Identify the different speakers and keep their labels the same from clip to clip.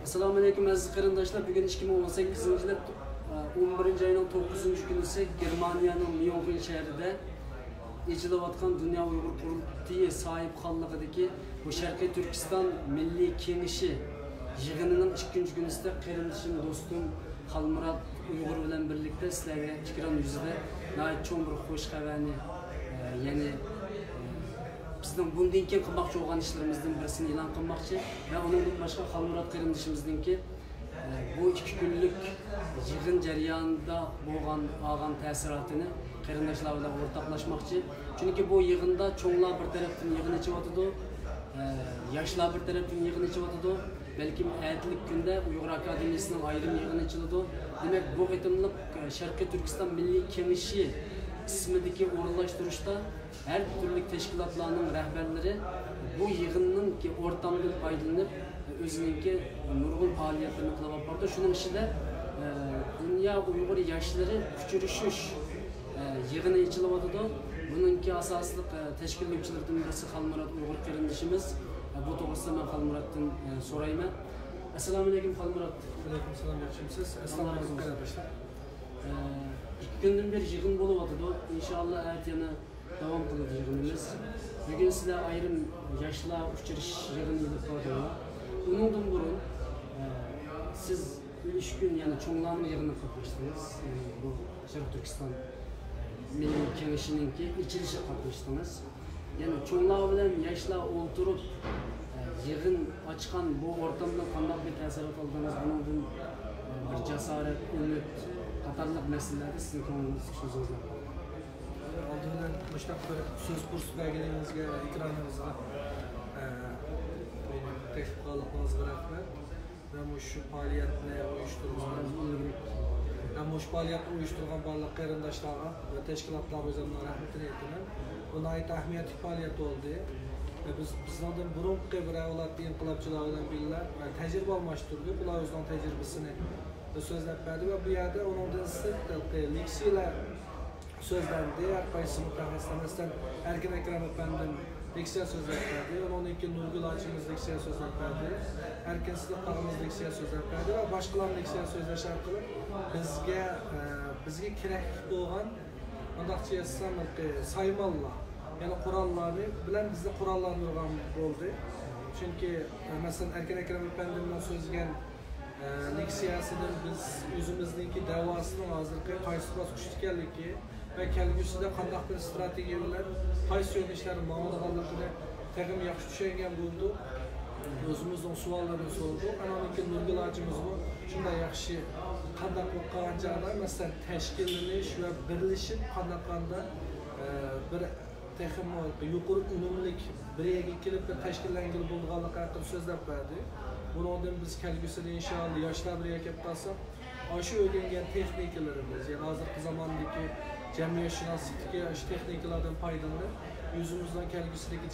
Speaker 1: Assalomu alaykum aziz qarindoshlar. Bugun 2018-yil 11-oyning 9-kunisi Germaniyaning Myunxen shahrida echilayotgan Dunyo Uyg'ur qurultiyi sohibxonligidagi bu Sharqiy Turkiston Milliy Kengashi yig'inining 2-kunisida qarindoshim do'stim Xalmurod Uyg'ur bilan birlikda sizlarga ekran yuzida cho'ng bir xush xabarni ya'ni bizning bundan keyin qilmoqchi bo'lgan ishlarimizdan birisini e'lon qilmoqchi va undan boshqa Xalmurod qarindishimizningki bu 2 kunlik yig'in jarayonida olgan ta'sirotini qarindoshlar bilan o'rtoqlashmoqchi. Chunki bu yig'inda cho'nglar bir tarafdan yig'in ichyotidi, yoshlar bir tarafdan yig'in ichyotidi. Belki ayetlik günde Uyghur Akademiyasining ayrim yig'ini ichiladi. Demak, bu qitimliq Sharqiy Turkiston Milliy Kengashi ismidagi o'rinlashtirishda her türlü teşkilatlarning rahbarlari bu yig'inning o'rtamdan foydalanib o'zininki nurg'un faoliyatlarni qilib bordi. Shuning ichida Dunyo Uyg'ur yoshlari kuchirishish yig'ini ichilyotidi. Buningki asosli tashkilotchilardan birisi Xalmurod Uyg'ur qarindishimiz. Bu to'g'risida men Xalmuroddan so'rayman. Assalomu alaykum Xalmurod.
Speaker 2: Alaykum assalom, yaxshimisiz? Assalomu alaykum qarindoshlar.
Speaker 1: 2 kundan beri yig'in bo'lyotidi. Inshaalloh yana davom qiladi yig'inimiz. Bugun sizlar ayrim yoshlar uchirish yig'ini qilib qo'ydinglar. Undan burun siz 3 kun yana cho'nglarning yig'inida qatnashdingiz. Bu Sharqiy Turkiston Milliy Kengashininki ichilishga qatnashdingiz. Yani çoğunluğa bilen yaşlar oturup yığın açkan bu ortamda qanday bir ta'sirat aldınız, bunun bir cesaret, ümit, qatarlıq meseleleri sizin konuğunuz sözünüzle.
Speaker 2: Aldığından müştak bir söz kursu belgelerimizge ekranımıza teklif kalıpmanızga rahmet. Ben şu faaliyetine uyuşturmanız ama şu faaliyetini uyuşturgan barlıq qarindoshlarga ve teşkilatlarımıza rahmetini aytaman. Buna ait ahmiyetli faaliyet oldu. Bizden burunqi bir avlatlı inqilabçılar bilan birlar tecrübe almıştırdı. Bular o'zining tecrübesini so'zlab berdi ve bu yerde onundan sırt leksiyalar so'zlandi. Har qaysi mutaxassislardan Erkin Akram efendim leksiya so'zlab berdi. Onun iki Nurgul Açımız leksiya so'zlab berdi. Erkin Sıdıqlarımız leksiya so'zlab berdi ve başkalar leksiya so'zlash orqali bizga kerak bo'lgan Andaqçı yazsam saymallar, yani kuralları bilen bizde kurallarını olan oldu. Çünkü mesela Erkin Ekrem Efendim'den sözgen leksiyasının biz yüzümüzdeki davasının hazırlığı qaysı basqıçta geldik ki ve kelgüsüde qandaq bir stratejiyalar, qaysı yönüşlerin mağdurlarını təqim yaxşı düşərgən buldu. Özümüzden suallarını sordu. Anadaki Nurgul Acımız bu. Şunda yaxşı qandaq qalacağına mesela təşkilleniş ve birleşip qandaqanda bir texim yuqori unumlik bir yerga kelib tashkillangil bo'lganligi haqida so'zlab berdi. Bundan biz kelgusida inshaalloh yoshlar bir yerga kelib qolsak, shu o'rgangan texnikalarimiz, ya'ni hozirgi zamondagi jamiyatshunoslikdagi shu texnikalardan foydalanib, o'zimizdan kelgusidagi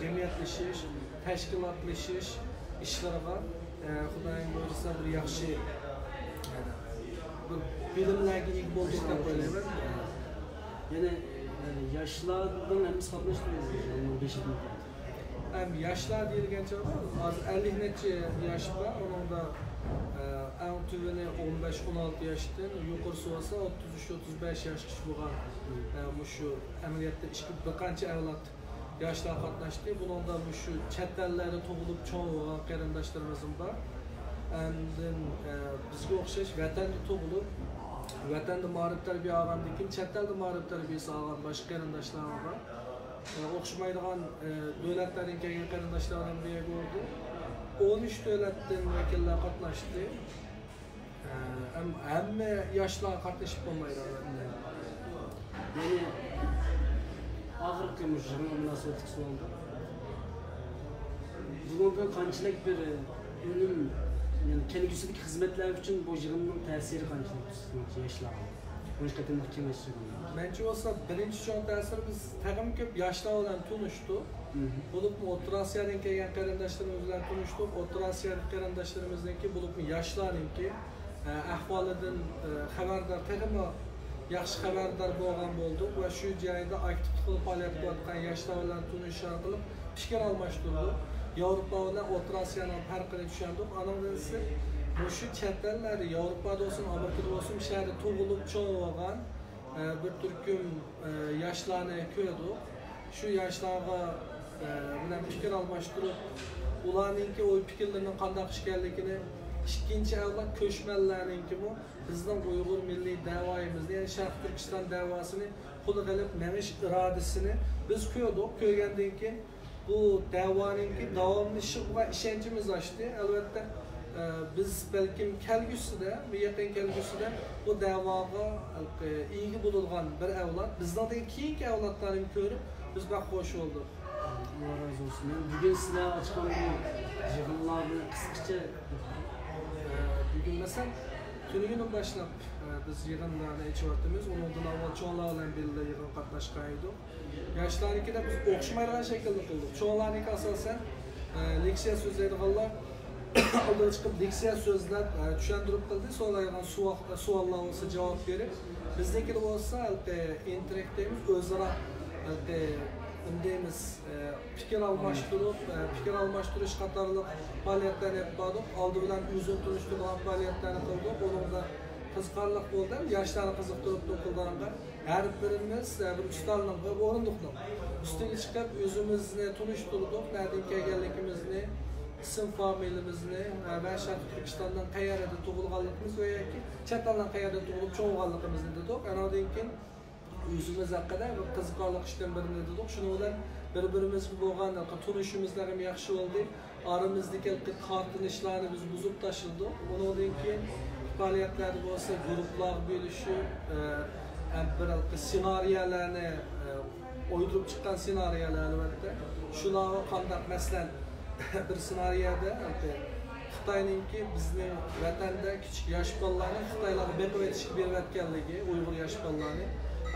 Speaker 2: jamiyatlashish, tashkilotlashish ishlariga Xudoyim buyursa bir yaxshi bilimlarga ega bo'ldik deb o'ylayman.
Speaker 1: Yani yaşlardan hemiz qatnashdingiz
Speaker 2: hem yaşlar deyilgan chog'da hozir 50 necha yosh bor. Onun da eng tuvini 15-16 yoshdan yuqorisi bo'lsa 33-35 yosh kishi bo'lgan. Shu amaliyotda bir qancha avlod yoshlar qatnashdi. Bundan da shu chet ellarda tug'ilib cho'ng bo'lgan qarindoshlarimiz bor. Endi bizga o'xshash vatanda tug'ilib vatanda ma'rif tarbiya olgandan keyin chet elda ma'rif tarbiyasi olgan boshqa qarindoshlar bor. O'xshamaydigan davlatlardan kelgan qarindoshlardan biri bo'ldi. 13 davlatdan vakillar qatnashdi. Hamma yoshlar qatnashib bo'lmaydi.
Speaker 1: Yani ağırlıklı müşahede münasebetlik oldu. Bunun qanchalik bir ünüm, yani kelgüsideki hizmetler için bu yığının tesiri qanchalik yoshlarga? Bunun qatimliq kengashi.
Speaker 2: Menimcha bo'lsa birinchi cho'ng ta'sir biz tag'im ko'p yoshlar bilan tanishdik. Bo'libmi O'rta Osiyodan kelgan qarindoshlarimiz bilan tanishdik. O'rta Osiyolik qarindoshlarimizniki bo'libmi yoshlarningki ahvolidan xabardor, tag'im yaxshi xabardor bo'lgan bo'ldik va shu joyda aktiv qilib faoliyat qilayotgan yoshlar bilan tanishish orqali fikr almashtirdik. Avrupa bilan O'rta Osiyoning farqini tushundik. Anaqasi şu chet ellarda, Yevropada olsun, Amerikada olsun, bu yerda tug'ilib cho'g'ilgan bir turkum yoshlarni ko'rdik. Shu yoshlarga bilan fikr almashtirib, ularningki o'y fikrlarining qanday ishkanligini, ikkinchi avlod ko'chmanlarningki bu bizning Uyg'ur milliy da'voyimizni, ya'ni Sharq Turkiston da'vosini qo'l qilib namish irodasini biz ko'rdik. Ko'rgandan keyin bu da'voninki davomlashishi va ishonchimiz oshdi. Albatta biz belki kelgüsüde, bir yakın kelgüsüde bu davaga iyi bulungan bir evlat, bizden de keyinki evlatlarını görüp biz bak hoş olduk.
Speaker 1: Allah razı olsun. Bugün size açıkan bu yığınlarını kısaca
Speaker 2: bugün mesela tünügünün başlap biz yığınlarını içiyoruz. Ondan avval çoğunlarla birlikte yığın katlaşkaydı. Yaşlarınki de biz okşamayla şekilde kıldık. Çoğunlarınki asasen leksiya sözleri kallar. Aldığı çıkıp leksiya sözler düşündürüp kıldı. Sonra suallar olsa cevap verip bizdeki de olsa interaktifimiz özara fikir almashtırış qatorliq faaliyetlerini yapmadık. Aldı bilan yüzün tunuşturgan faaliyetlerini kıldık. Onun da qiziqarli bo'ldi. Yoshlarni qiziqtirib o'qilganda har birimiz bir ustalning bir o'rindiqni ustiga chiqib o'zimizni tunishtirdik, nereden kelganligimizni, ism familiyamizni va Sharq Turkistondan qayerda tug'ilganligimiz va yoki chet eldan qayerda tug'ilib cho'g'ilganligimizni dedik. Anadan keyin o'zimiz haqida bir qiziqarli ishdan birini dedik. Shuni bilan bir-birimizga bo'lgan tunishimizlar ham yaxshi bo'ldi. Oramizdagi tortinishlarni biz buzib tashladik. Undan keyin faaliyetler olsa gruplar bölüşüp bir senaryolarni uydurup çıkan senaryolar albatta. Şularga qandaq masalan bir senaryoda Xitoyninki bizning vatanda kichik yosh bolalarni Xitoylarga bekib etishga berayotganligi, Uyg'ur yosh bolalarni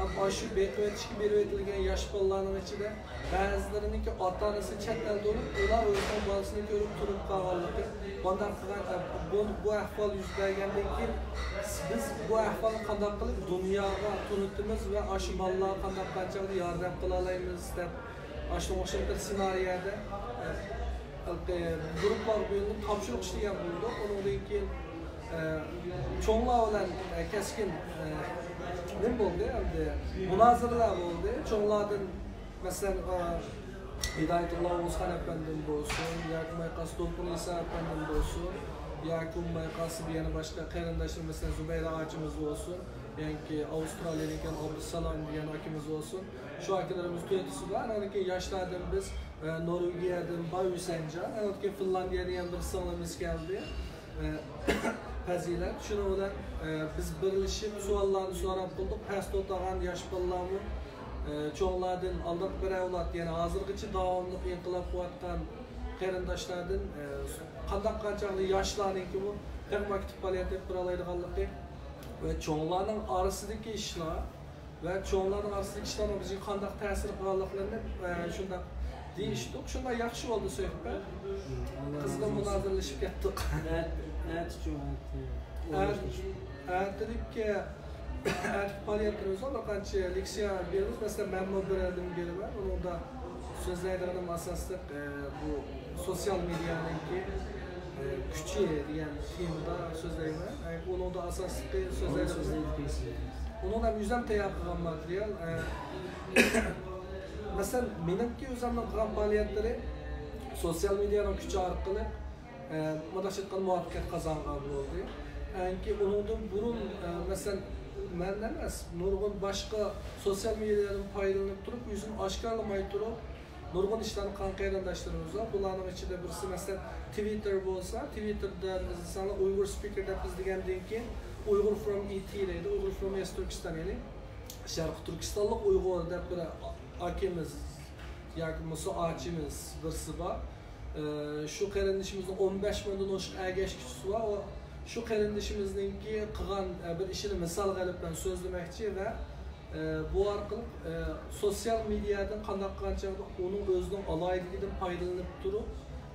Speaker 2: ama shu bekib etishga berilgan yosh bolalarning ichida ba'zilarininki ota-onasi chet elda bo'lib, ular o'zining bolasini ko'rib turib qolganligi, bunday qilgan bu ahvol yuz bergandan keyin biz bu ahvolni qanday qilib dunyoga tanitamiz va shu bolalarga qanday qanchalik yordam qila olamiz deb shu o'xshash bir senaryoda gruplar bo'linib topshiriq ishlagan bo'ldik. Undan keyin cho'nglar bilan keskin nima bo'ldi? Endi munozaralar bo'ldi. Cho'nglardan masalan Hidayatulloh O'zxon apandim bo'lsin, yoki Mayqas To'lqin Isa apandim bo'lsin, yoki Mayqasib yana boshqa qarindoshlar masalan Zubayra ochimiz bo'lsin, yoki Avstraliyadan Abdusalom degan akamiz bo'lsin. Shu akalarimiz to'ytisi bor. Undan keyin yoshlardan biz Norvegiyadan Bayusenjan, undan keyin Finlandiyadan ham bir sonimiz keldi. Fazilat. Shuni bilan biz birlashib savollarni so'rab qildik. Past o'tagan yosh bolalarni cho'nglardan oldin bir avlod, ya'ni hozirgacha davomli inqilob qilayotgan qarindoshlardan qanchalik yoshlarniki bu maktab faoliyat qilib oladiganligi va cho'nglarning orasidagi ishlar va cho'nglarning orasidagi ishlarning bizga qanday ta'sir qilganliklarini shunda deyishdik. Shunda yaxshi bo'ldi suhbat. Qizg'in munozaralashib ketdik. Dedikki faaliyetlerimiz var, bir qancha leksiya beramiz. Mesela memnun bir biri var. Onun da sözlerinin asaslık bu sosyal medyanınki küçüğü diyen filmde sözleri var. Onun da asaslık sözlerimiz. Onun da müzem teyakılan materyal. Mesela benimki özümden qilgan faaliyetleri sosyal medyanın küçüğü arqılı mudaşıtqan muvaffaqiyat qozongan bo'ldi. Ki onundan burun mesela men emas, nurg'un boshqa sosyal medyadan foydalanib turib, o'zini oshkorlamay turib, nurg'un ishlarni qilgan qarindoshlarimiz bor. Bularning ichida birisi masalan Twitter bo'lsa, Twitterda masalan Uyghur speaker deb izlagandan keyin Uyghur from ET deydi, Uyghur from East Turkiston, ya'ni Sharq Turkistonlik Uyg'ur deb bir akimiz yoki Musa ochimiz birisi bor. Shu qarindishimizning 15 mingdan oshiq agashchisi bor. Şu qarindishimizningki qilgan bir ishini misol qilib ben so'zlamoqchi va bu orqali sosyal medyadan qanday qilgancha uning o'zining aloyidligidan foydalanib turib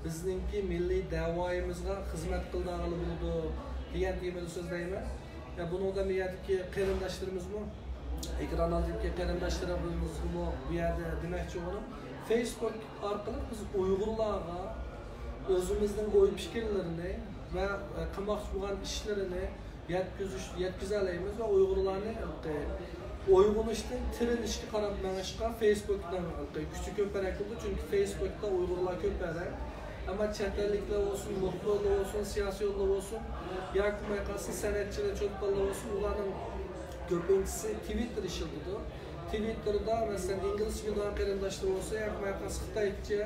Speaker 2: bizningki milliy da'voyimizga xizmat qilganligini bo'ladi degan temada so'zlayman. Buni da miyadagi qarindoshlarimizni ekran oldidagi qarindoshlarimizni bu yerda demoqchi bo'laman. Facebook orqali biz Uyg'urlarga özümüzün oy fikirlerini ve qilmoqchi bo'lgan ishlarini yetkize alaymiz ve Uygurlarni uyg'unishdan tirilishga qarab manishga Facebook'dan kuchi ko'parak bo'ldi, chunki Facebook'da Uygurlar ko'parak. Ama chet elliklar olsun, muxbirlar olsun, siyosiyo'lar olsun, yoki bo'lmasa san'atchilar, cho'tqonlar olsun, ularning ko'pinchisi Twitter ishlaydi. Twitter'da mesela İngilizce bildiğin qarindoshlar olsa, yoki bo'lmasa Xitoycha,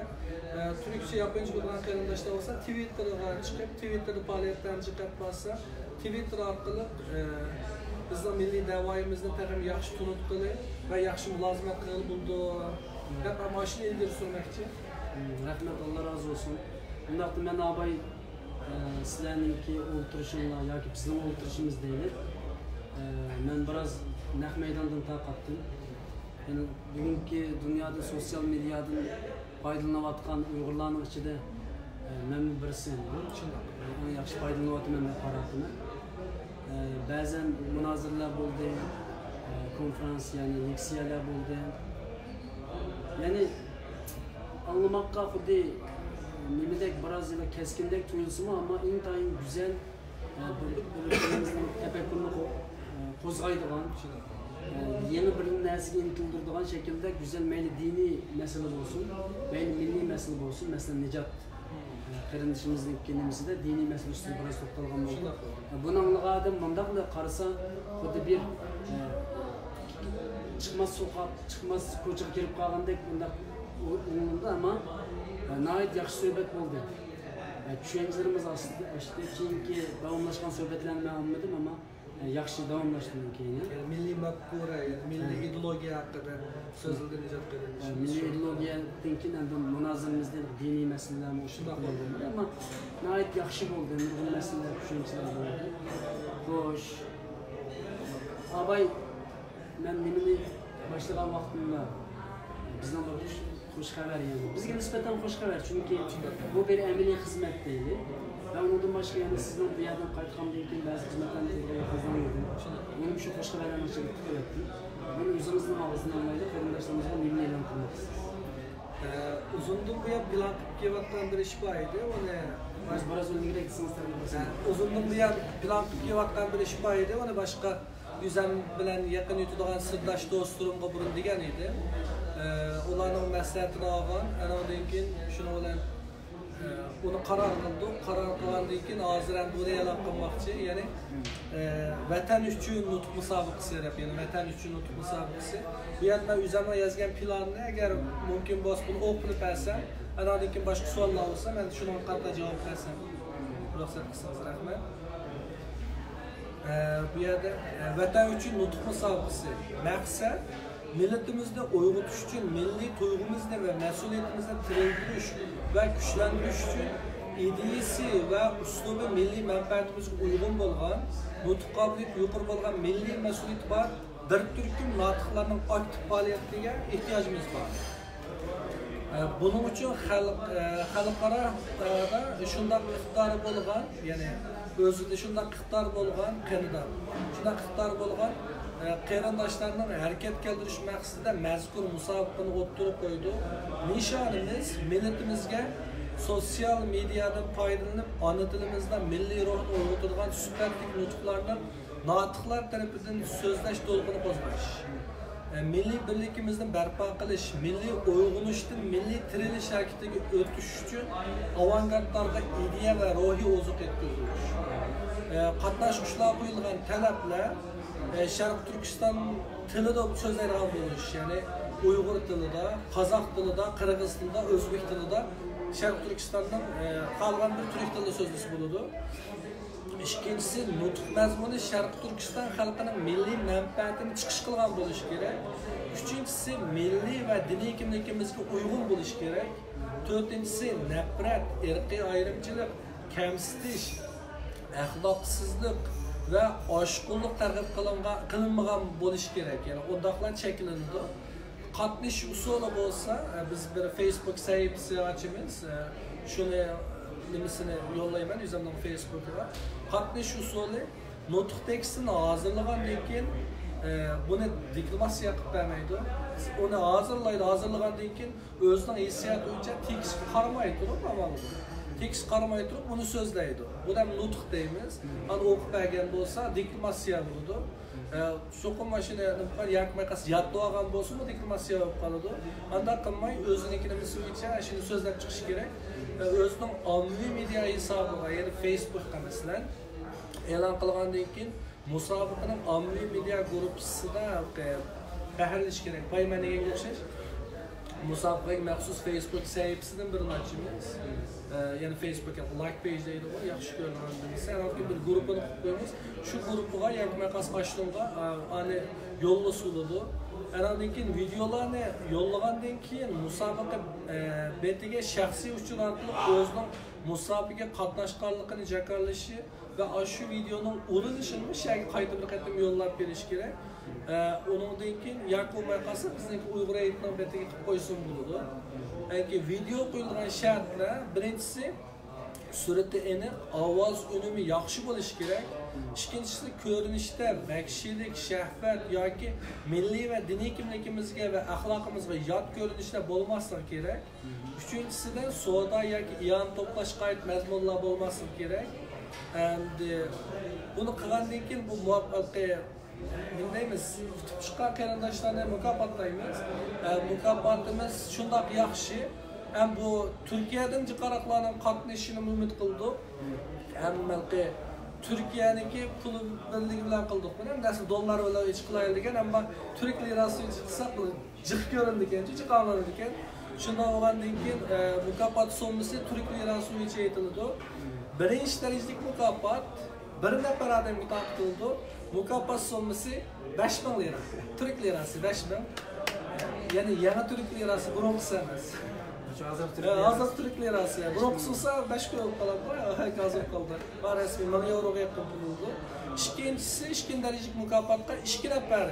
Speaker 2: Turkcha, Yaponcha bildiğin qarindoshlar olsa, Twitter'ga chiqib, Twitter'da faoliyatlarni chiqib bo'lsa, Twitter orqali bizning milliy da'voyimizni taqim yaxshi tunut qilib va yaxshi mulozimat qilib bo'ldi. Hep amaçını ilgili sürmekçi.
Speaker 1: Rahmet, Allah razı olsun. Bundan da ben abay sizlerinki oturuşumla, ya ki bizim oturuşumuz değil. Ben biraz naq meydandan taqattım. Yani bugünkü dünyada sosyal medyadan faydalanayotgan Uygurlarning ichida men birisi. Eng yaxshi foydalanyapman deb qarayapman. Ba'zan munozirlar bo'ldi, konferans, yani leksiyalar bo'ldi. Yani anlamakka xuddi nimedek biraz ya keskindek tuyulsun ama intayın güzel bölümlerimizin tefekkürünü kozgaydıgan, yeni bir nesli intildirdiğin şekilde güzel meyli dini mesele olsun, meyli milli mesele olsun, mesela Necat kardeşimizin kendimizi de dini mesele üstüne biraz toptalgan oldu. Bunu anladım, mandakla karısa xuddi bir çıkmaz sokak, çıkmaz koçuk girip kalgandek bunda umumda ama nayet yaxşı söhbet oldu. Düşüncelerimiz aslında işte çünkü davamlaşkan söhbetlerini ben anladım ama yaxşı davamlaştım keyin.
Speaker 2: Yani milli mafkura, yani milli ideologiya hakkında sözlerde Necat kardeşimiz.
Speaker 1: Milli ideologiya tinkin endi münaziremizde dini meseleler şunda oldu ama nayet yaxşı oldu. Bu meseleler düşünceler oldu. Hoş. Abay ben nimini başlayan vaktimde bizden hoş haber yani. Bizge nispeten hoş haber çünkü bu bir emeli hizmet değil. Ben ondan başka yani sizden bir yerden kayıtkamda iken bazı hizmetlerini tekrar kazanıyordum. Benim şu hoş haberlerin için dikkat ettim. Bunu yüzümüzün ağzından anlaydı, kardeşlerimizden nimini eylem kılmak istedim.
Speaker 2: Uzundan bu ya plan kivattan bir iş baydı.
Speaker 1: Biz biraz önce gitsiniz tabii.
Speaker 2: Uzundan bu ya plan kivattan bir iş baydı. Onu başka yüzem bilen yakın yutuduğun sırdaş dostlarımla burun diyen idi. Onların məsləhətini alğan, ondan keyin şunu olan onu karar kıldık. Karar kılandan keyin hazır bunu elan qilmoqchi, yani vatan üçün nutq müsabiqasi deb, yani vatan üçün nutq müsabiqasi. Bu yerda üzərimə yazgan planni agar mumkin bo'lsa bunu o'qib bersam, ondan keyin boshqa savollar bo'lsa, men shuni qanday javob bersam. Ruxsat qilsangiz rahmat. Bu yerda vatan üçün nutq müsabiqasi. Maqsad milletimizde uyg'otish uchun milliy tuyg'umuzni ve mas'uliyatimizni tirildirish ve güçlendirish uchun ideyasi ve uslubi milliy manfaatimizga uyg'un bo'lgan, nutq qobiliyati yuqori bo'lgan milliy mas'uliyat bor bir turkum notiqlarning aktiv faoliyatiga ehtiyojimiz bor. Bunun uchun xalqaro shunday iqtidori bo'lgan, ya'ni o'zida shunday iqtidor bo'lgan qanday shunday iqtidor bo'lgan qarindoshlarning harakat keltirish maqsadida mazkur musobaqani o'ttirib qo'ydi. Nishonimiz millatimizga sosyal medyadan foydalanib, ona tilimizda milliy ruhni uyg'otadigan sifatli nutqlarni notiqlar tarafidan so'zlash to'lqini qo'zg'ash. Milliy birligimizni barpo qilish, milliy uyg'unishdan milliy tirilish harakatiga o'tish uchun avangardlarga ideya va ruhiy ozuq yetkazish. Qatnashuvchilar qo'yilgan talablar Şarkı Türkistan tilida so'zlaydigan bo'lish, ya'ni Uyg'ur tilida, Qozoq tilida, Qirg'iz tilida, O'zbek tilida, Şarkı Türkistan'dan qolgan bir turk tilida so'zlasa bo'ladi. İkincisi, nutq mazmuni Şarkı Türkistan xalqining milliy manfaatini chiqish qilgan bo'lishi kerak. Uchinchisi, milliy va diniy kimligimizga uyg'un bo'lishi kerak. To'rtinchisi, nafrat, irqiy ayrimchilik, kamsitish, axloqsizlik ve aşkınlık targ'ib qilinmagan bo'lishi kerak. Yani o'ndoqlar cheklandi. Qatnash usuli bo'lsa, biz bir Facebook sahifasi ochamiz. Shuni nimasini yo'llayman o'zimning Facebook'ga. Qatnash usuli nutq tekstini hozirlagandan keyin buni deklamatsiya qilib bermaydi. Uni hazırlagandan keyin o'zining hissiyoti bo'yicha tekst qaramaydi turib amalda. tekst qaramay turib uni so'zlaydi. Bu ham nutq deymiz. Ani o'qib bergan bo'lsa, deklamatsiya bo'ladi. So'qim mashina yakmaqas yodda olgan bo'lsa, bu deklamatsiya bo'lib qoladi. Anda qilmay o'zinikini mislicha shuni so'zlab chiqish kerak. O'zining ommaviy media hisobiga, ya'ni Facebookda masalan e'lon qilgandan keyin musobaqaning ommaviy media guruhida bahirlish kerak. Payman deganga o'xshash. Musobaqaga maxsus Facebook sahifasidan birini ochamiz. Ya'ni Facebookga like page deydi, u yaxshi ko'rinadi. Sanalki bir guruhini qilib qo'yamiz. Shu guruhga yakmaqas qo'shilgan ani yo'lni suladi. Andan keyin videolarni yo'llagandan keyin musobaqa betiga shaxsiy uchun orqali o'zining musobaqaga qatnashganligini jakarlashi va shu videoning urinishini shayga qayta bir qatam yo'llab berish kerak. Undan keyin yakunmay qolsa bizniki Uyg'ur aytning betiga qilib qo'ysin bo'ladi. Ya'ni video qo'yilgan shartlar birinchisi surati aniq, ovoz unumi yaxshi bo'lishi kerak. Ikkinchisi ko'rinishda bakshilik, shahvat yoki milliy va diniy kimligimizga va axloqimizga yot ko'rinishda bo'lmasligi kerak. Uchinchisida savdo yoki iyon to'plashga oid mazmunlar bo'lmasligi kerak. Buni qilgandan keyin bu muvaffaqiyat deymiz, tutib chiqqan qarindoshlarni mukofotlaymiz. Mukofotimiz shundoq yaxshi. Ham bu Turkiyadan chiqaroqlarning qatnashishini umid qildik. Hammalki Turkiyaniki pul birligi bilan qildik. Ham dasl dollar bilan ish qilaylik degan, ammo turk lirasi chiqsa jiq ko'rindi ekan, chiqaverdi ekan. Shundan bo'lgandan keyin mukofot so'mmasi turk lirasi bo'yicha aytildi. Birinchi darajalik mukofot bir nafar odamga taqdirldi. Mukofot so'mmasi 5000 lira. Turk lirasi 5000. Ya'ni yangi turk lirasi burunqisi emas. Hozir turk lirasi. Burunqisi esa 5 kun qoladi. Hozir qoldi. Va rasmiy 1 yevroga yaqin pul bo'ldi. Ikkinchisi ikkinchi darajalik mukofotga 2 nafar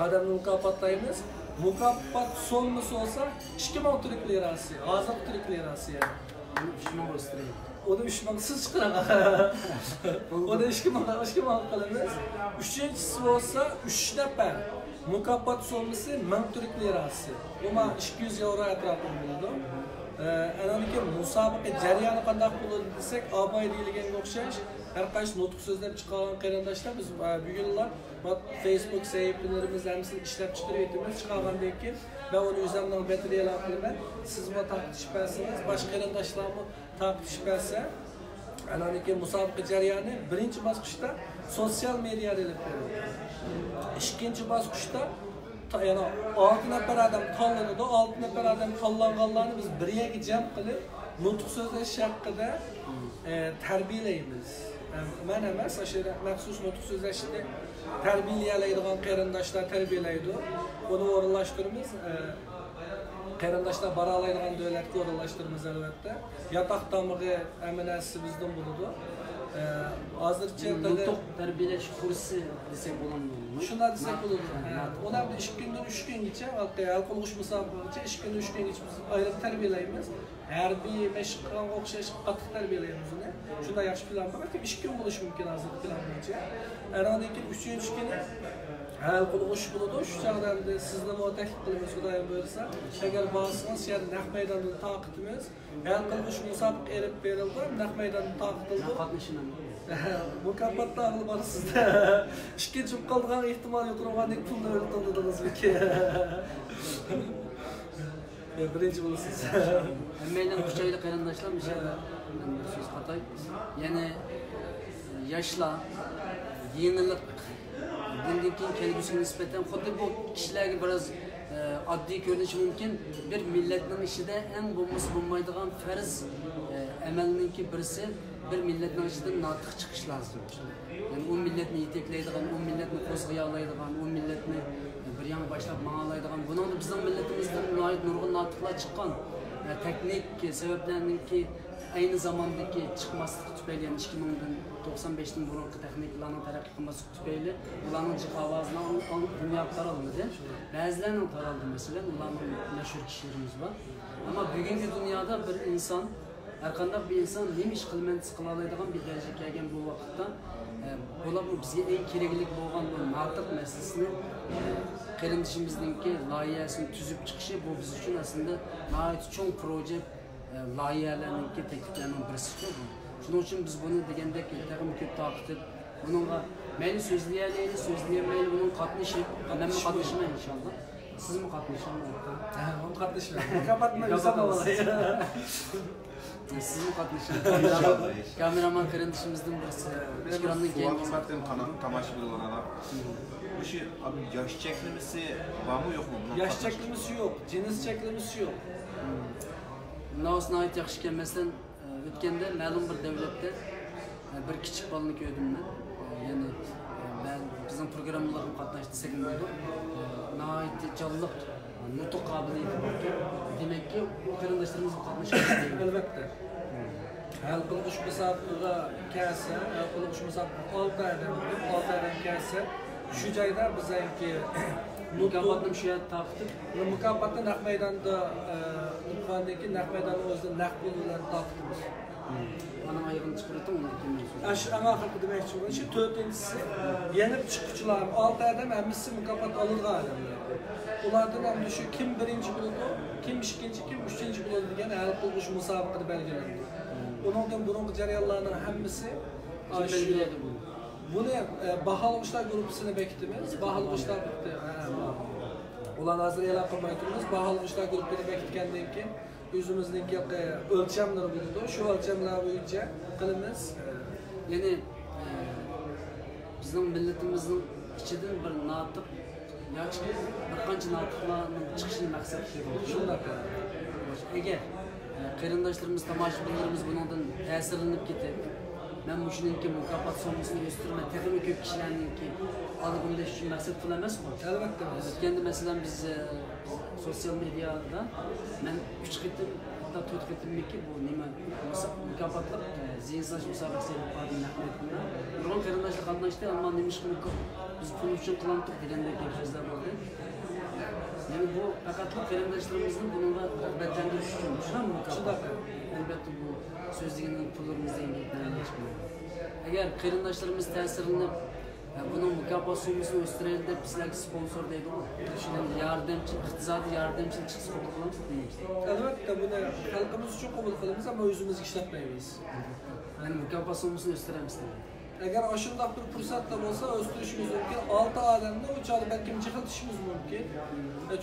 Speaker 2: odamni mukofotlaymiz. Mukofot so'mmasi olsa 2000 turk lirasi. Hozir turk lirasi yani.
Speaker 1: 3000 o'stiraydi.
Speaker 2: O da 3000 siz çıkararak. O da 2000 qilamiz. Üçüncüsü olsa 3 nafar mukofot so'mmasi 1000 turk lirasi. Bu 200 euro atrofida bo'ladi. Ananiki musobaqa jarayoni qanday bo'ladi desak, abay deyilganga o'xshash har qaysi nutq so'zlab chiqqan qarindoshlar biz bugunlar Facebook sahifalarimiz hammasini ishlab chiqaryapmiz. Chiqargandan keyin ben onu o'zimning betida e'lon qilaman. Siz bu taqdishpasiz, boshqa qarindoshlarni taqdishpasi. Ananiki musobaqa jarayoni birinchi bosqichda sotsial mediada olib beriladi. Ikkinchi bosqichda yana 6 nafar odam tanlanadi. 6 nafar odam tanlanganlarni biz bir yerga jam qilib nutq so'zlash haqida tarbiyalaymiz. Men emas, o'sha maxsus nutq so'zlashni tarbiyalaydigan qarindoshlar tarbiyalaydi. Buni o'rinlashtiramiz. Qarindoshlar bora oladigan davlatga o'rinlashtiramiz albatta. Yotoq tamig'i amaliyasi bizdan bo'ladi. Hozircha
Speaker 1: nutq tarbiyalash kursi desak bo'ladimi?
Speaker 2: Shunday desak bo'ladi. Ular 2 kundan 3 kungacha hal qilg'ish musobaqacha 2 kundan 3 kungacha biz ayirib tarbiyalaymiz. Harbiy mashqqa o'xshash qattiq tarbiyalaymiz uni. Shunda yaxshi plan bor. 2 kun bo'lishi mumkin hozir plan bo'yicha. Anadan keyin 3-chi kuni hal qilg'ish bo'ladi. Shu chog'da sizni taklif qilamiz, Xudoyim buyursa. Agar borsangiz, yana naq maydonda taqitimiz. Hal qilg'ish musobaqa elib berildi. Naq maydonda taqitildi.
Speaker 1: Qatnashinglar.
Speaker 2: Mukofotlar olib borasizda. Ikkinchi qolgan ehtimol yo'qolgandek pulni o'ltirdingiz yoki. Birinchi bo'lasiz.
Speaker 1: Hammadan kuchayli qarindoshlar inshaalloh so'z qatay. Ya'ni yoshlar yenilik bundan keyin kelgusiga nisbatan xuddi bu kishilarga biroz oddiy ko'rinishi mumkin. Bir millatning ishida eng bo'lmaydigan farz amalninki birisi bir millatning ishidan notiq chiqish lozim. Yani o milletni yetaklaydigan, o milletni qo'zg'ayolmaydigan, o milletni bir yana boshlab ma'nolaydigan. Bunun da bizning millatimizdan nurg'un notiqlar chiqqan. Teknik sabablarninki aynı zamandaki chiqmasligi tufayli, yani 2095dan burungi texnikalarning taraqqiy qilmasligi tufayli ularning jiq ovozini dunyoga taralmadi. Ba'zilarining taraldi, masalan, ularning mashhur kishilarimiz bor. Ammo bugungi dunyoda bir inson her qanday bir insan nima ish qilolmaydigan bir darajaga kelgan bu vaqtda bular bizga eng kerakli bo'lgan bu notiq masalasini qarindishimizningki loyihasini tuzib chiqishi bu biz uchun aslında nihoyat cho'ng proje loyihalarniki takliflarning birisi bu. Shuning uchun biz buni degandek tag'in ko'p ta'kidlab buningga mayli so'zlayaylik, so'zlamaylik buning qatnashib, qadamma qatnashmay inshaalloh. Sizmi qatnashaman?
Speaker 2: Ha, men qatnashmayman. Mukofotni o'zim olaman.
Speaker 1: Sizmi qatnashaman? Kameraman qarindishimizdan birisi. Ekranda keyin
Speaker 3: Suvatın kanalı tamaşalarına. Bu şey abi yaş çeklemesi var mı yok mu?
Speaker 2: Yaş çeklemesi yok, cins çeklemesi yok.
Speaker 1: Bundan ait yaxshi ekan. Masalan, o'tganda ma'lum bir davlatda bir kichik bolani ko'rdim men. Ya'ni men bizning programmalarga qatnashdi desak bo'ladi. Nəhayət canlıq, nutq qabiliyyəti var ki, demək ki, o qarındaşlarımız qatnashadi.
Speaker 2: Əlbəttə. Hal qılmış müsabiqəyə gəlsə, hal qılmış müsabiqə 6 aydan gəlsə, şu joyda bizanki
Speaker 1: mukofotni shu yerda taqdim.
Speaker 2: Mukofotni naq maydonda Nurxondagi naq maydonda o'zida naq pul bilan taqdim.
Speaker 1: Ana ayığını çıxırdım onu demək.
Speaker 2: Aş ana axırı deməkçi bu. Şu 4-incisi yenib çıxıcılar 6 adam həmmisi mukofot alırlar adamlar. Ulardan ham düşü kim birinci bo'ladi, kim ikkinchi, kim uchinchi bo'ladi degan hal qilmish musobaqada belgilandi. Uningdan burungi jarayonlarning hammasi
Speaker 1: belgilaydi bu.
Speaker 2: Buni baholg'ichlar guruhini bekitimiz. Baholg'ichlar ular hozir e'lon qilmay turibmiz. Baholg'ichlar guruhini bekitgandan keyin o'zimizningki o'lchamlar bo'ladi. Shu o'lchamlar bo'yicha qilamiz.
Speaker 1: Ya'ni bizning millatimizning ichidan bir notiq yoki bir qancha notiqlarning chiqishini maqsad qilib
Speaker 2: shunday.
Speaker 1: Agar qarindoshlarimiz, tomoshabinlarimiz bundan ta'sirlanib ketib, men shuningki mukofot sommasini o'stirmay, texnik ko'p kishilarningki olib uchun maqsad qilamiz.
Speaker 2: Albatta.
Speaker 1: O'tganda masalan biz sosyal medyada men 3 qitim, hatto 4 qitimniki bu nima mukofotlar ziynatlash musobaqasi bo'lib qoldi. Nurg'un qarindoshlar qatnashdi, ammo nima biz pul uchun qilamdik degandek so'zlar bo'ldi. Yani bu faqatli qarindoshlarimizni bunga rag'batlantirish uchun shunam mukofot. Albatta bu so'zligining pulimizni yengillaydi. Agar qarindoshlarimiz ta'sirlanib buni mukofot summasini o'stiraylik deb sizlarga sponsor deydi u. Shunday yordamchi, iqtisodiy yordamchilik chiqsa qilamiz deymiz.
Speaker 2: Albatta buni xalqimiz uchun qabul qilamiz, ammo o'zimizga ishlatmaymiz.
Speaker 1: Yani mukofot summasini o'stiramiz.
Speaker 2: Agar oshundoq bir fursatda bo'lsa, o'stirishimiz mumkin. 6 odamni o'chadi balki jihiltishimiz mumkin.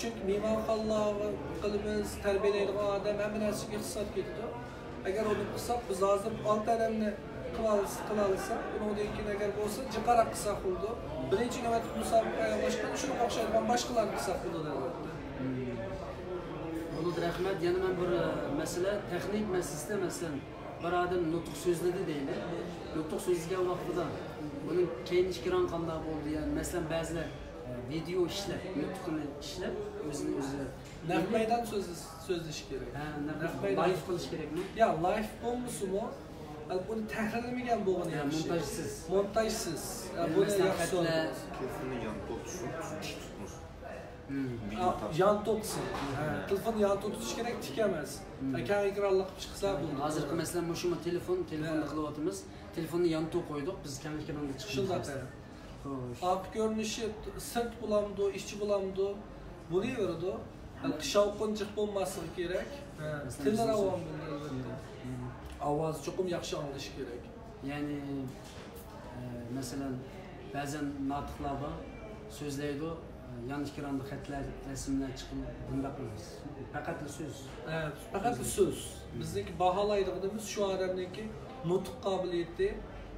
Speaker 2: Chunki mehmonxonalar qilimiz, tarbiyalaydigan odam hamma narsaga hisob ketdi. Agar uni qilsak, biz hozir 6 odamni qilalsa, undan keyin agar bo'lsa, jiqaroq qilsak bo'ldi. Birinchi navbatda musobaqa boshqani shunga o'xshaydigan boshqalarni qilsak bo'ldi albatta.
Speaker 1: Bulut rahmat. Yana men bir masala, texnik masalasida masalan bir odam nutq so'zladi deydi. Nutq so'zlagan vaqtida buning keyinchiroq qanday bo'ldi? Yani masalan ba'zilar video ishlab, nutqini ishlab o'zini o'zi
Speaker 2: naq maydon so'zlash kerak.
Speaker 1: Ha, naq maydon live qilish kerakmi?
Speaker 2: Ya, live bo'lmasimi? Buni tahrirlamagan bo'lgan yaxshi.
Speaker 1: Montajsiz.
Speaker 2: Montajsiz. Buni yaxshi.
Speaker 3: Telefonun yanında tutsun, tutmuş.
Speaker 2: Yan to'qsin. Telefonni yan tutish kerak, tik emas. Kang ekranli qilib chiqsa bo'ldi.
Speaker 1: Hozirgi masalan mushuma telefonda qilyapmiz. Telefonni yan to'q qo'ydik, biz kang ekranda chiqishimiz.
Speaker 2: Shunday. Alt görünüşü sırt bulamdı, işçi bulamdı. Bunu yiyordu. Şavqınçıq olması gerek. Tiller avam bildi. Avaz çok yaxşı anlaş gerek.
Speaker 1: Yani mesela bazen natıqlarda sözleydi, yan ekranda xətlər, resimlər çıxıb bunda qılırız. Faqat söz.
Speaker 2: Evet, faqat söz. Bizdeki bahalaydığımız şu adamdaki nutq qabiliyyəti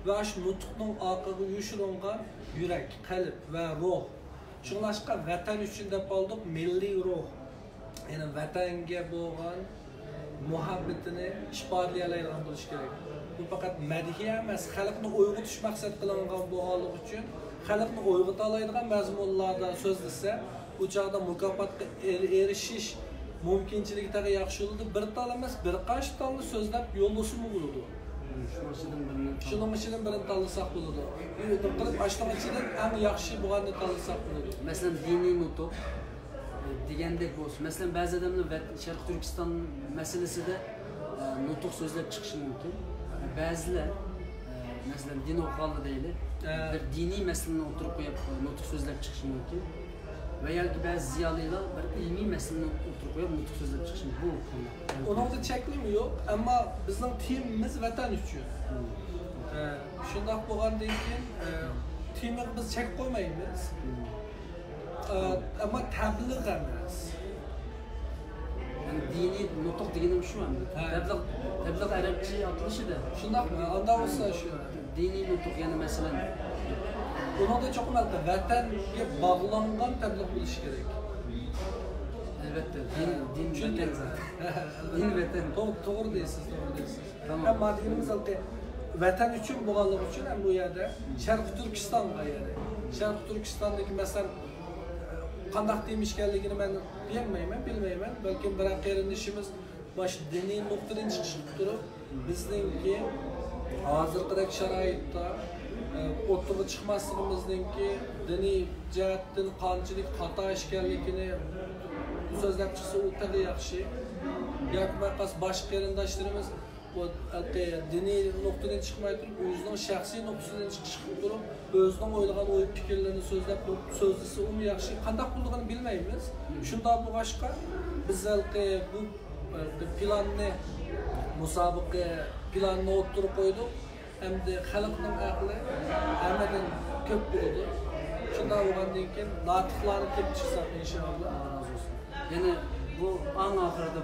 Speaker 2: və şu nutqның arqaga yuşuranğan yürək, qalb və ruh. Şunlaşqa vətən üçün də aldıq milli ruh. Yəni vətənə bo'lgan muhabbətini isbotlaydigan bo'lish kerak. Bu faqat madhiya emas, xalqni uyg'otish maqsad qilingan bo'lganligi uchun xalqni uyg'ota oladigan mazmunlarda so'zlasa, u chaqda mukofotga erishish mumkinchiligi yaxshi bo'ldi. Bir tal emas, bir qancha talni so'zlab yo'llasa bo'ladi. Şunun için birini tanısak buludu. Qilib başlangıçdan eng yaxshi bo'lganini tanısak buludu.
Speaker 1: Mesela diniy nutq degandek bo'lsa, mesela ba'zi odamlar Sharq Turkiston masalasida nutq so'zlab chiqishi mumkin. Ba'zilar mesela din o'qig'anda deylik, bir diniy masalani o'tirib qo'yib nutq so'zlab chiqishi mumkin. veya ki bazı ziyalıylar bir ilmi meseleni oturup koyup nutuk sözler çıkışın bu konuda.
Speaker 2: Onun da çeklimi yok ama bizim timimiz vatan üçün. Şundak bo'lgandan keyin timni biz chek qo'ymaymiz. Ama tabliğ emas.
Speaker 1: Yani dini nutuk degenim şu an. Tabliğ Arapça atılışı da.
Speaker 2: Şundakmı? Anda olsa şu.
Speaker 1: Dini nutuk yani mesela.
Speaker 2: Onun da çok önemli. Vatanga bağlangan tabliğ bo'lishi kerak.
Speaker 1: Elbette. Din vatan zaten. Din vatan.
Speaker 2: Doğru deysiz, doğru deysiz.
Speaker 1: Tamam.
Speaker 2: Hem madinimiz vatan üçün bo'lganligi uchun ham bu yerda Sharq Turkistonga yani. Sharq Turkistondagi mesela qandaq demiş ekanligini men bilmayman. Balki bir qarindoshimiz bosh diniy nuqtadan chiqib turib, bizningki hozirgidek sharoitda o'tirib chiqmasligimizningki diniy jihatdan qanchalik xato ekanligini so'zlab chiqsa u tabi yaxshi. Yoki boshqa qarindoshlarimiz bu diniy nuqtadan chiqmay turib, o'zining shaxsiy nuqtasidan chiqib turib, o'zining o'ylagan o'y fikrlarini so'zlab turib, so'zlasa u yaxshi. Qanday bo'lganini bilmaymiz. Shunday bo'lg'achqa biz bu planni musobaqa planni o'tirib qo'ydik. Hamda xalqning aqli hammadan ko'p bo'ldi. Shunday bo'lgandan keyin natiqlarni kelib chiqsak inshaalloh.
Speaker 1: Yani bu an ahırda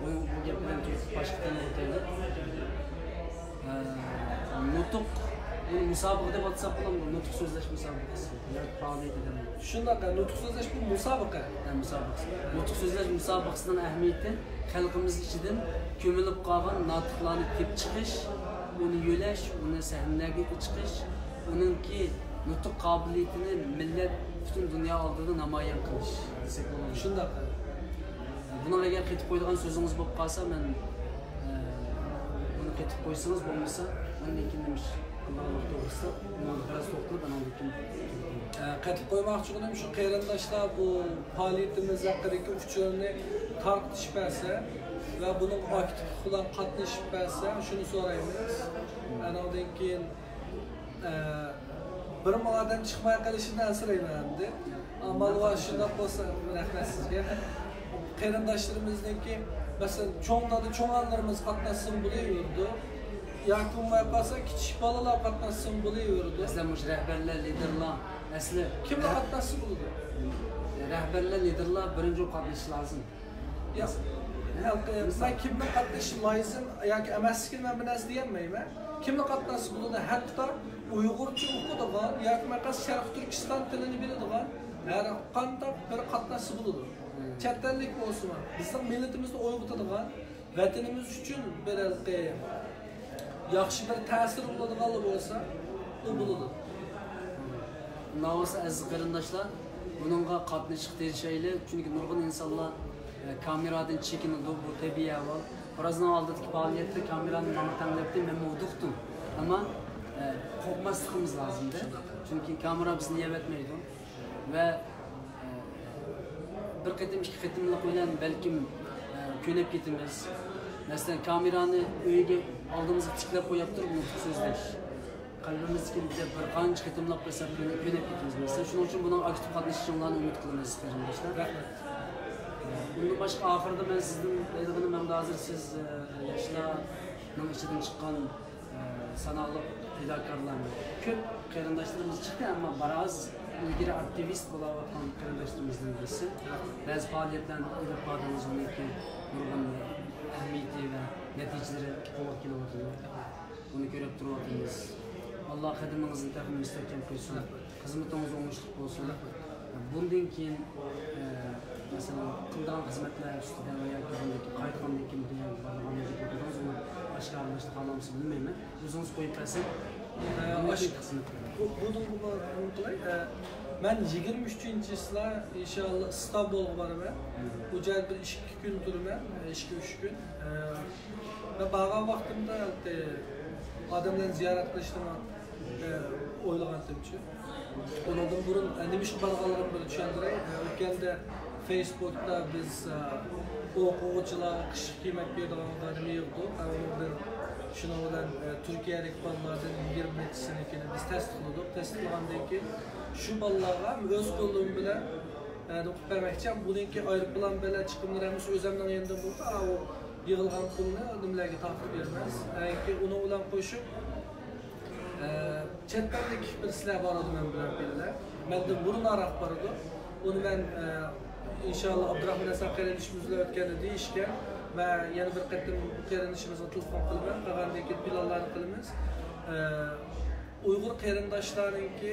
Speaker 1: bu gapdan başqadan o'taydi. Nutuk bu musobaqa deb atsak bo'ladimi? Nutuk so'zlash musobaqasi. Yoki faoliyat edami?
Speaker 2: Shunaqa nutuk so'zlash bu musobaqa.
Speaker 1: Musobaqasi. Nutuk so'zlash musobaqasining ahamiyati xalqimiz ichidan ko'milib qolgan natiqlarni kelib chiqish, uni yo'lash, uni sahnaga chiqish, uningki nutuk qobiliyatini millat butun dunyo oldida namoyon qilish desak bo'ladi.
Speaker 2: Shunaqa.
Speaker 1: Buna eğer ketip koyduğun sözünüz bu kalsa ben bunu ketip koysanız olmasa ben de ikindemiş. Allah'ın doğrusu bunu biraz toplu ben aldım.
Speaker 2: Ketip koymak için şu qarindoshlar bu faaliyetimiz haqidagi uchurni tarqatishib bersa va bunun aktiv bilan qatnashib bersa shuni so'raymiz. Anadan keyin bir odam chiqmay qolishidan asrayman endi. Amal va shunday bo'lsa rahmat sizga. Qarindoshlarimizniki mesela cho'ng'anlarimiz qatnashsin bo'laverdi. Yoki bo'lmay qolsa kichik bolalar qatnashsin bo'laverdi.
Speaker 1: Aslında mush rahbarlar, liderlar asli
Speaker 2: kimlar qatnashsin bo'ladi?
Speaker 1: Rahbarlar, liderlar birinchi qatnashishi lozim.
Speaker 2: Ben kimlar qatnashishi lozim yoki emasligini men bir narsa deyolmayman. Kimlar qatnashsin bo'ladi? Hatto Uyg'urcha o'qiydigan yoki maqas Sharq Turkiston tilini biladigan har qanday bir qatnashchi bo'ladi. Chet ellik bo'lsin. Bizning millatimizni uyg'otadigan, vatanimiz uchun bir yaxshi bir ta'sir bo'ladigan bo'lsa, u bo'ladi.
Speaker 1: Navası aziz qarindoshlar, bununla qatnashib terishayli, chunki nurg'un insonlar kameradan chekinadi, bu tabiiy ahvol. Birazdan oldingi faoliyatda kamerani tanlabdi, men mavduqdim. Ama korkmasligimiz lazımdı. Çünkü kamera bizni yemetmeydi. Ve bir qitim, ikki qitimlik bilan balkim ko'nib ketamiz. Masalan, kamerani uyga oldimizga tiklab qo'yib turib nutuk so'zlash. Qalbimizga bir qancha qitimlab qilsak ko'nib ketamiz. Masalan, shuning uchun buni aktiv qatnashishinglarni umid qilamiz qarindoshlar.
Speaker 2: Rahmat.
Speaker 1: Bundan boshqa oxirida men sizdan aytganim men hozir siz yoshlarning ichidan chiqqan sanali fidokorlarni ko'p qarindoshlarimiz chiqdi, ammo biroz ilgari aktivist bo'layotgan qarindoshlarimizni birisi. Ba'zi faoliyatlarni ilib qolganimiz uniki nurg'un ahamiyati va natijalari qo'l kelyapti. Buni ko'rib turibmiz. Alloh xizmatingizni taqdim mustahkam qilsin. Xizmatingiz o'ngishli bo'lsin. Bundan keyin mesela qilgan xizmatlar ustidan va yoki qaytgandan keyin boshqa aralashib qolamiz bilmayman. O'zingiz qo'yib bersangiz
Speaker 2: ben 23-sila inşallah İstanbul'a baraman. Bu yer bir 2 gün durman, 2-3 gün. Ve bağlan vaktimde adamdan ziyaret qilishni o'ylagandim-chi. Ondan burun nima ish qilganligimni bir tushuntiray. O'tganda Facebook'ta biz o'quvchilar qish kiymak beradigan odam yo'qdi. Şuna bilan Turkiyadagi bolalardan 20-sinikini biz test qildik. Test qilgandan keyin shu bolalarga o'z qo'lim bilan o'qib bermoqchiman. Buningki aeroplan bilan chiqimlarimiz o'zimning endi bo'ldi. U yig'ilgan pulni nimalarga taqib beramiz. Uni bilan qo'shib chet ellik bir sizlar bor edi men bilan birga. Mendan burunroq bor edi. Uni men inshaalloh Abdurahmon Hasan qarindoshimiz bilan o'tganda deyishgan va yana bir qatim qarindoshimizga telefon qilib qolgandan keyin planlarni qilamiz. Uyg'ur qarindoshlarinki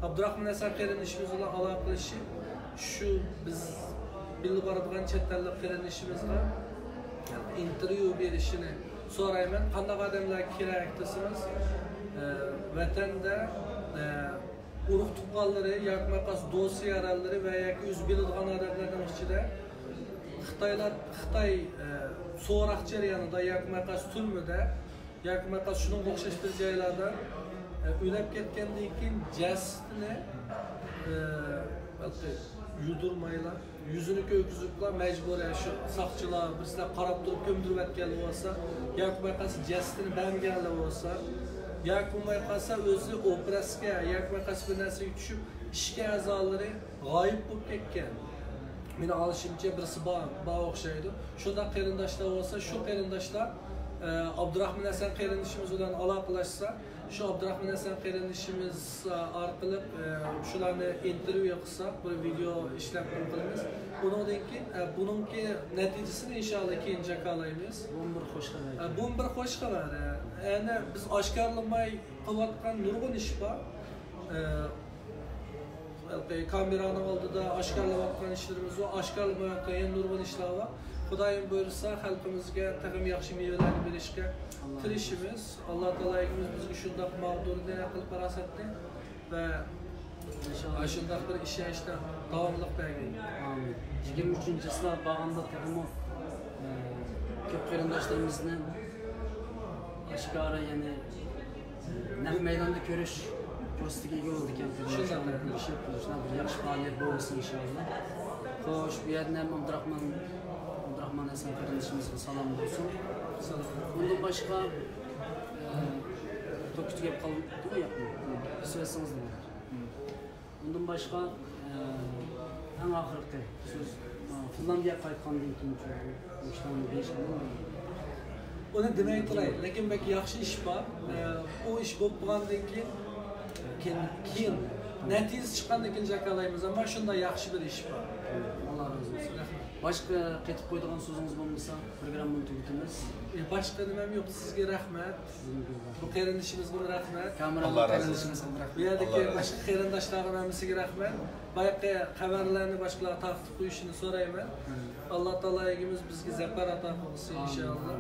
Speaker 2: Abdurahmon Hasan qarindoshimiz bilan aloqa qilishi shu biz bilib boradigan chet ellik qarindoshimizga intervyu berishini so'rayman. Qanday odamlar kerak desamiz, vatanda urug' tuqqanlari, yoki maqas do'st yaralari va yoki o'z biladigan odamlarning ichida Xitoy so'roq jarayonida yoki maqas turmida yoki maqas shunga o'xshash bir joylarda o'lib ketgandan keyin jasadini yudurmaylar, yuzini ko'kiziblar, majburan shu saqchilar bizlar qarab turib ko'mdirib atgan bo'lsa, yoki maqas jasadini bamganlar bo'lsa, yoki bo'lmay qolsa o'zi operatsiyaga yoki maqas bir narsaga tushib ishga a'zolari g'oyib bo'lib ketgan. Meni olishimcha birisi bor o'xshaydi. Shunda qarindoshlar bo'lsa, shu qarindoshlar Abdurahmon Hasan qarindoshimiz bilan aloqalashsa, shu Abdurahmon Hasan qarindoshimiz orqali shularni intervyu qilsak, bir video ishlab qilamiz. Bundan keyin buningki natijasini inshaalloh keyin jakalaymiz. Bu bir xo'sh xabar. Bu bir xo'sh xabar. Ya'ni biz oshkorlamay qilayotgan nurg'un ish bor. Kameraning oldida oshkorlayotgan ishlarimiz va oshkorlamayotgan nurg'un ishlar bor. Xudoyim buyursa xalqimizga tag'in yaxshi mevalarni berishga tirishimiz. Alloh taoloyimiz bizga shunday maqdurni qilib parasatni va inshaalloh shunday bir ish ishda davomliq bergin.
Speaker 1: Amin. 23-yillar bag'anda tag'imo ko'p qarindoshlarimizni oshkora, ya'ni naq maydonda ko'rish fursatiga ega bo'ldik ekan. Shunday bir yaxshi faoliyat bo'lsin inshaalloh. Xo'sh, bu yerda ham Abdurahmon Hasan qarindoshimizga salom bo'lsin. Bundan boshqa to'kich gap qoldi yo'qmi? So'rasangiz nima? Bundan boshqa eng oxirgi so'z Finlandiyaga qaytgandan keyin ishlarni berishgan.
Speaker 2: Uni demay turay, lekin bak yaxshi ish bor. U ish bo'lib qolgandan keyin natija chiqqandan keyin jakalaymiz, ammo shunday yaxshi bir ish bor.
Speaker 1: Alloh razı olsun. Başka ketib qo'ydigan so'zingiz bo'lmasa, programmani tugatamiz.
Speaker 2: Boshqa nimam yo'q. Sizga rahmat. Bu qarindishimizga rahmat.
Speaker 1: Kameralar qarindishimizga rahmat.
Speaker 2: Bu yerdagi boshqa qarindoshlarim hammasiga rahmat. Boyaqi xabarlarni boshqalarga taqdim qo'yishini so'rayman. Alloh taoloyimiz bizga zafar ato qilsin inshaalloh.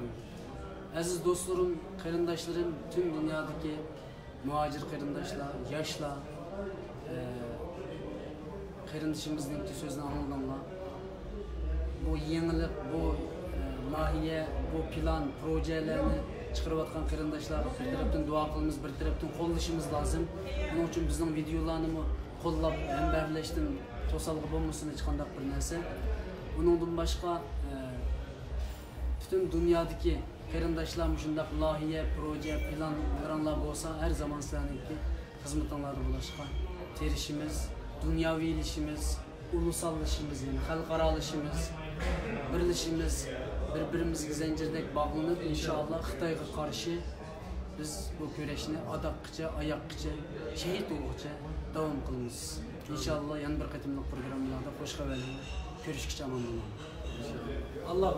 Speaker 1: Aziz do'stlarim, qarindoshlarim, tüm dunyodagi muhojir qarindoshlar, yoshlar, qarindishimizning so'zini anglaganlar. Bu yenilik, bu mahiye, bu plan, projelerni chiqarayotgan qarindoshlarga bir tarafdan duo qilamiz, bir tarafdan qo'llashimiz lozim. Buning uchun bizning videolarni qo'llab, hambarlashdan to'salg'i bo'lmasin hech qanday bir narsa. Buningdan boshqa butun dunyodagi qarindoshlar shunday loyiha, proje, planlar bo'lsa, har zaman sizlarningki xizmatinglarda bo'lishga tirishimiz, dunyoviyilishimiz, ulusallaşımız, yani xalqaralashimiz, birlashimiz, bir-birimizga zanjirdek bog'lanib inshaalloh Xitoyga qarshi biz bu kurashni odoqqicha, oyoqqicha, shahid bo'lguncha davom qilamiz. İnşallah yana bir qatimliq programmalarda qo'sh xabarlar ko'rishgacha omon bo'lamiz.
Speaker 2: Alloh